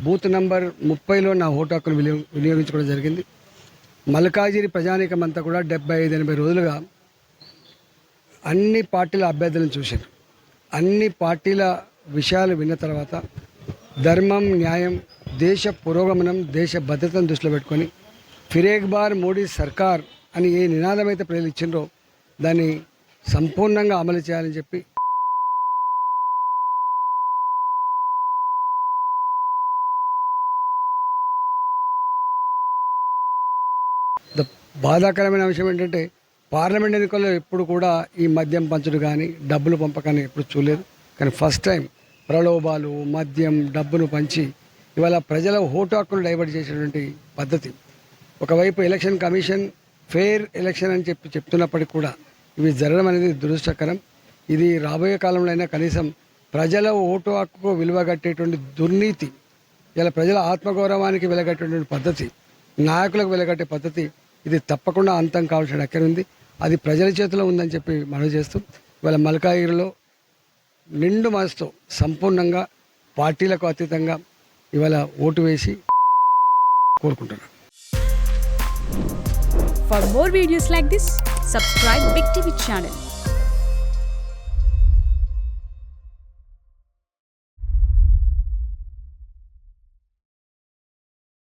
Booth number 30లో నా vote హక్కును వినియోగించుకోవడం జరిగింది. మల్కాజిగిరి ప్రజానీకం అంతా కూడా 75-80 రోజులుగా అన్ని పార్టీల అభ్యర్థులను చూశారు. అన్ని పార్టీల విషయాలు విన్న తర్వాత ధర్మం, న్యాయం, దేశ పురోగమనం, దేశ భద్రతను దృష్టిలో పెట్టుకొని ఫిర్ ఏక్ బార్ మోడీ సర్కార్ అని ఏ నినాదం అయితే ప్రజలు ఇచ్చిండ్రో దాన్ని సంపూర్ణంగా అమలు చేయాలని చెప్పి బాధాకరమైన విషయం ఏంటంటే పార్లమెంట్ ఎన్నికల్లో ఎప్పుడు కూడా ఈ మద్యం పంచుడు కానీ డబ్బులు పంపకాన్ని ఎప్పుడు చూడలేదు. కానీ ఫస్ట్ టైం ప్రలోభాలు, మద్యం, డబ్బును పంచి ఇవాళ ప్రజల ఓటు హక్కును డైవర్ట్ చేసేటువంటి పద్ధతి. ఒకవైపు ఎలక్షన్ కమిషన్ ఫెయిర్ ఎలక్షన్ అని చెప్తున్నప్పటికీ కూడా ఇవి జరగడం అనేది దురదృష్టకరం. ఇది రాబోయే కాలంలో అయినా కనీసం ప్రజల ఓటు హక్కుకు విలువగట్టేటువంటి దుర్నీతి, ఇలా ప్రజల ఆత్మగౌరవానికి వెలగట్టేటువంటి పద్ధతి, నాయకులకు వెలగట్టే పద్ధతి, ఇది తప్పకుండా అంతం కావాల్సిన అక్కర ఉంది. అది ప్రజల చేతిలో ఉందని చెప్పి మనవి చేస్తూ ఇవాళ మల్కాజిగిరిలో నిండు మనసుతో సంపూర్ణంగా పార్టీలకు అతీతంగా ఇవాళ ఓటు వేసి కోరుకుంటున్నాను. For more videos like this, subscribe Big TV channel.